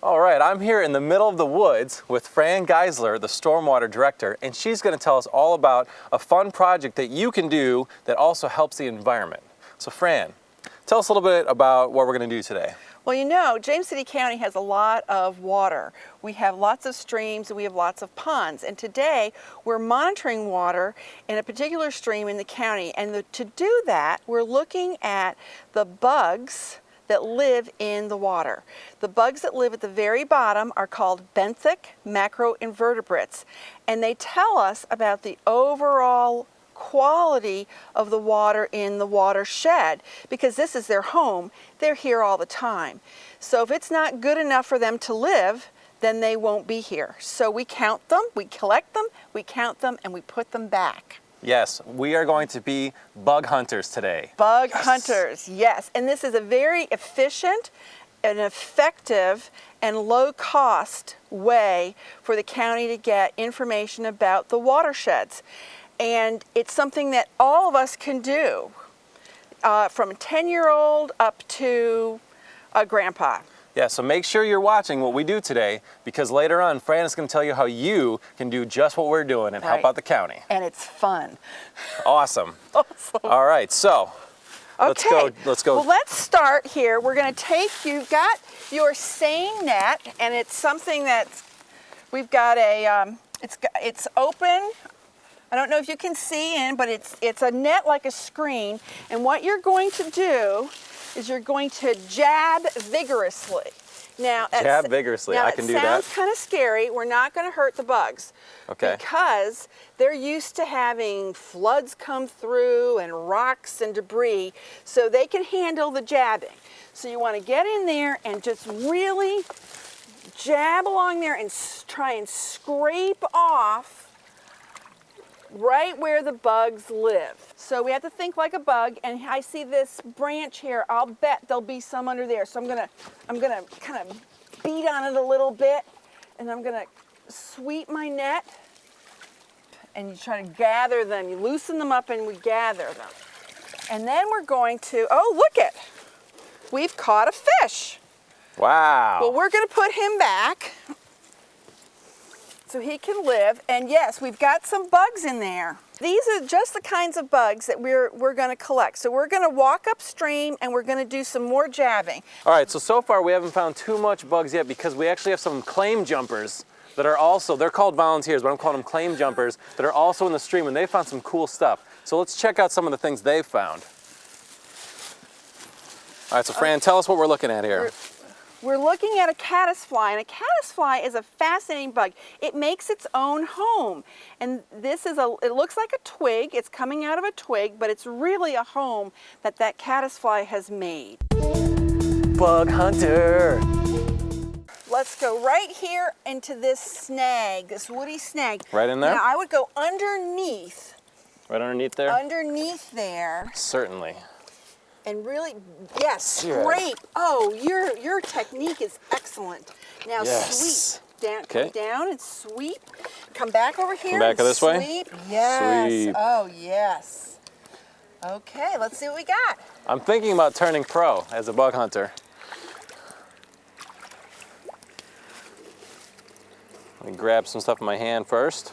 All right, I'm here in the middle of the woods with Fran Geisler, the Stormwater Director, and she's going to tell us all about a fun project that you can do that also helps the environment. So Fran, tell us a little bit about what we're going to do today. Well, you know, James City County has a lot of water. We have lots of streams and we have lots of ponds. And today we're monitoring water in a particular stream in the county. And to do that, we're looking at the bugs that live in the water. The bugs that live at the very bottom are called benthic macroinvertebrates. And they tell us about the overall quality of the water in the watershed, because this is their home. They're here all the time. So if it's not good enough for them to live, then they won't be here. So we count them, we collect them, we count them, and we put them back. Yes, we are going to be bug hunters today. Bug hunters, yes. And this is a very efficient and effective and low-cost way for the county to get information about the watersheds. And it's something that all of us can do, from a 10-year-old up to a grandpa. Yeah, so make sure you're watching what we do today, because later on, Fran is going to tell you how you can do just what we're doing and help out the county. And it's fun. Awesome. Awesome. All right, so let's go. Well, let's start here. We're going to take, you've got your seine net, and it's something that we've got it's open. I don't know if you can see in, but it's a net like a screen. And what you're going to do is you're going to jab vigorously. Now, jab vigorously, I can do that. Sounds kind of scary. We're not going to hurt the bugs. Okay. Because they're used to having floods come through and rocks and debris, so they can handle the jabbing. So you want to get in there and just really jab along there and try and scrape off right where the bugs live. So we have to think like a bug, and I see this branch here. I'll bet there'll be some under there. So I'm gonna kind of beat on it a little bit, and I'm gonna sweep my net, and you try to gather them. You loosen them up and we gather them. And then we're going to, oh, look it, we've caught a fish. Wow. Well, we're gonna put him back so he can live. And yes, we've got some bugs in there. These are just the kinds of bugs that we're going to collect. So we're going to walk upstream and we're going to do some more jabbing. All right, so far we haven't found too much bugs yet, because we actually have some claim jumpers that are also, they're called volunteers, but I'm calling them claim jumpers, that are also in the stream, and they found some cool stuff. So let's check out some of the things they've found. All right, so Fran, tell us what we're looking at here. We're looking at a caddisfly, and a caddisfly is a fascinating bug. It makes its own home, and it looks like a twig. It's coming out of a twig, but it's really a home that caddisfly has made. Bug hunter. Let's go right here into this snag, this woody snag. Right in there? Now I would go underneath. Right underneath there? Underneath there. Certainly. And really, yes, scrape. Oh, your technique is excellent. Now sweep. Come down and sweep. Come back over here. Come back this way? Sweep. Yes. Sweep. Oh, yes. Okay, let's see what we got. I'm thinking about turning pro as a bug hunter. Let me grab some stuff in my hand first.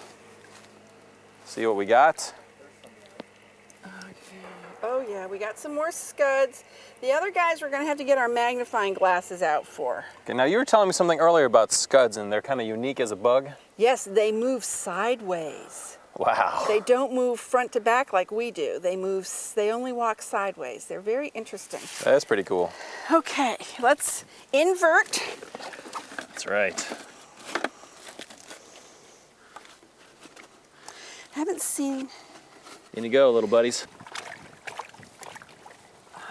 See what we got. Oh yeah, we got some more scuds. The other guys we're gonna have to get our magnifying glasses out for. Okay, now you were telling me something earlier about scuds, and they're kind of unique as a bug. Yes, they move sideways. Wow. They don't move front to back like we do. They only walk sideways. They're very interesting. That's pretty cool. Okay, let's invert. That's right. Haven't seen. In you go, little buddies.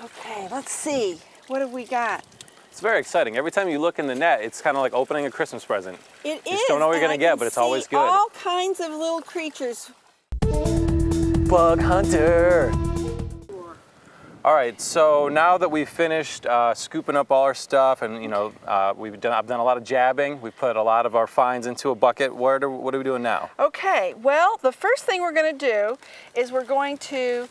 Okay, let's see. What have we got? It's very exciting. Every time you look in the net, it's kind of like opening a Christmas present. It is. You just don't know what you're going to get, but it's always good. All kinds of little creatures. Bug hunter. All right, so now that we've finished scooping up all our stuff, and I've done a lot of jabbing. We put a lot of our finds into a bucket. What are we doing now? Okay, well, the first thing we're going to do is we're going to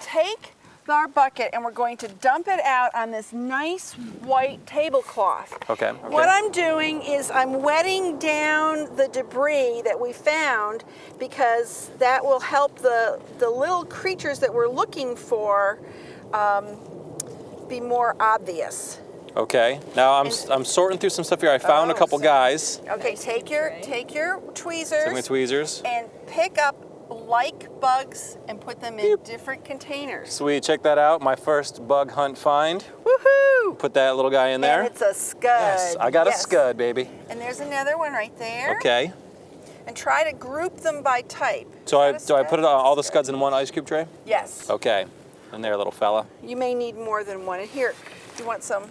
take our bucket and we're going to dump it out on this nice white tablecloth. Okay. What I'm doing is I'm wetting down the debris that we found because that will help the little creatures that we're looking for be more obvious. Okay. Now I'm sorting through some stuff here. I found a couple guys. Okay, take your tweezers. Take my tweezers. And pick up like bugs and put them in different containers. Sweet. Check that out. My first bug hunt find. Woohoo! Put that little guy in there. And it's a scud. Yes, I got a scud, baby. And there's another one right there. Okay. And try to group them by type. So I put all the scuds in one ice cube tray? Yes. Okay. In there, little fella. You may need more than one. And here, you want some?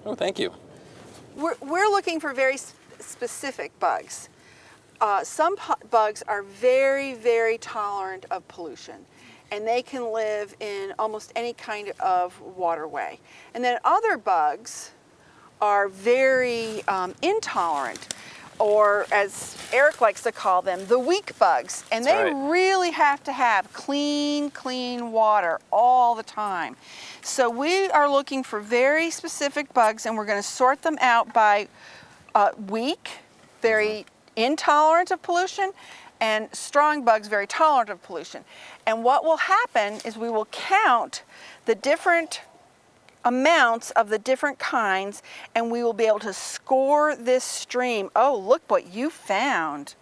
Oh, thank you. We're looking for very specific bugs. Some bugs are very, very tolerant of pollution, and they can live in almost any kind of waterway. And then other bugs are very intolerant, or as Eric likes to call them, the weak bugs. And they really have to have clean water all the time. So we are looking for very specific bugs, and we're going to sort them out by weak, very intolerant of pollution, and strong bugs, very tolerant of pollution. And what will happen is we will count the different amounts of the different kinds, and we will be able to score this stream. Oh, look what you found.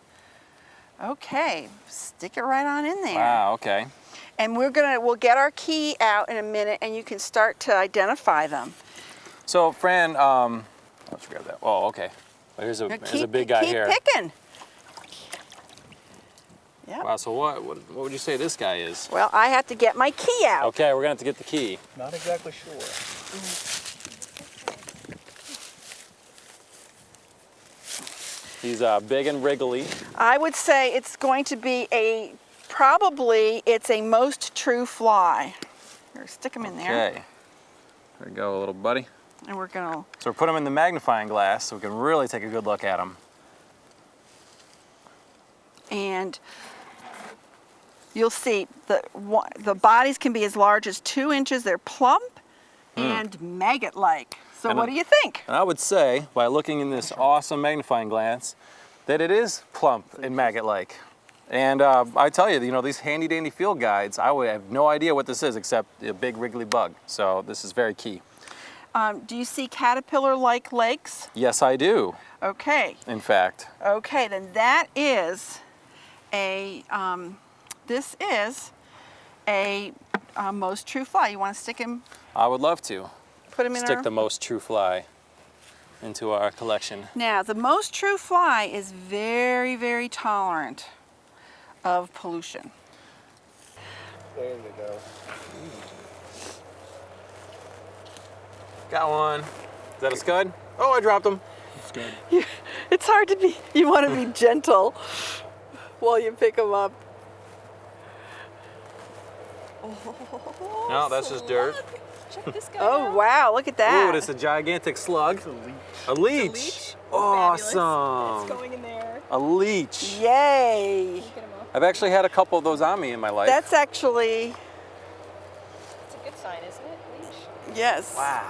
Okay, stick it right on in there. Wow, okay. And we'll get our key out in a minute, and you can start to identify them. So, Fran, let's grab that. Oh, okay. Well, here's a big guy here. Keep picking. Yep. Wow, so what would you say this guy is? Well, I have to get my key out. Okay, we're gonna have to get the key. Not exactly sure. He's big and wriggly. I would say it's going to be probably it's a most true fly. Here, stick him in there. Okay. There you go, little buddy. And we're gonna... So we're putting him in the magnifying glass so we can really take a good look at him. And you'll see the bodies can be as large as 2 inches. They're plump and maggot-like. So what do you think? And I would say, by looking in this awesome magnifying glass, that it is plump and maggot-like. And I tell you, these handy-dandy field guides, I would have no idea what this is except a big wriggly bug. So this is very key. Do you see caterpillar-like legs? Yes, I do. Okay. In fact. Okay, then that is this is a most true fly. You want to stick him? I would love to. Put him in Stick the most true fly into our collection. Now, the most true fly is very, very tolerant of pollution. There you go. Got one. Is that a scud? Oh, I dropped him. Scud. It's hard to be, you want to be gentle while you pick them up. No, that's just dirt. Check this guy Oh, out. wow, look at that. Ooh, it's a gigantic slug. It's a leech. A leech. Leech? Awesome. It's going in there. A leech. Yay. Get him off. I've actually had a couple of those on me in my life. That's actually, It's a good sign, isn't it? Leech. yes. Wow.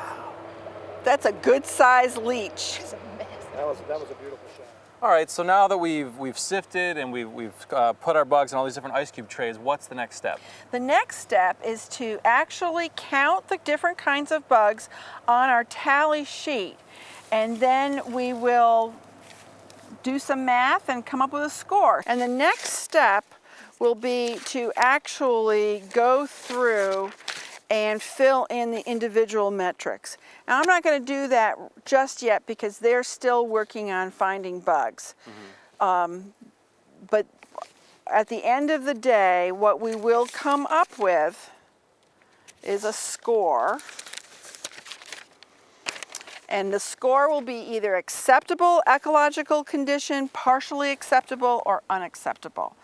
That's a good sized leech. It's a mess. That was a beautiful shot. All right, so now that we've sifted and we've put our bugs in all these different ice cube trays, what's the next step? The next step is to actually count the different kinds of bugs on our tally sheet. And then we will do some math and come up with a score. And the next step will be to actually go through and fill in the individual metrics. Now, I'm not going to do that just yet because they're still working on finding bugs. But at the end of the day, what we will come up with is a score. And the score will be either acceptable ecological condition, partially acceptable, or unacceptable.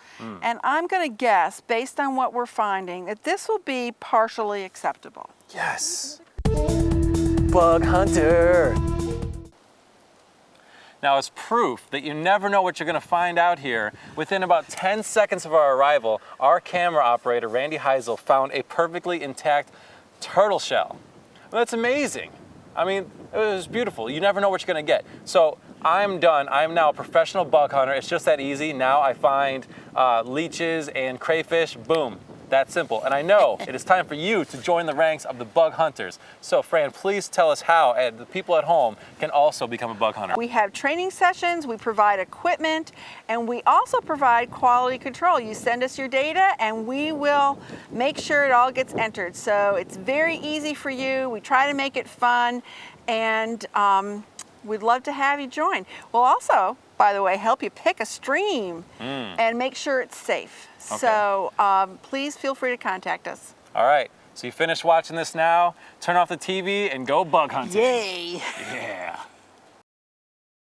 And I'm going to guess, based on what we're finding, that this will be partially acceptable. Yes. Bug hunter. Now, as proof that you never know what you're going to find out here, within about 10 seconds of our arrival, our camera operator, Randy Heisel, found a perfectly intact turtle shell. That's amazing. I mean, it was beautiful. You never know what you're gonna get. So I'm done. I'm now a professional bug hunter. It's just that easy. Now I find leeches and crayfish, boom. That simple. And I know it is time for you to join the ranks of the bug hunters. So Fran, please tell us how the people at home can also become a bug hunter. We have training sessions, we provide equipment, and we also provide quality control. You send us your data and we will make sure it all gets entered. So it's very easy for you. We try to make it fun, and we'd love to have you join. We'll also, by the way, help you pick a stream and make sure it's safe. Okay. So please feel free to contact us. All right, so you finished watching this now, turn off the TV and go bug hunting. Yay! Yeah.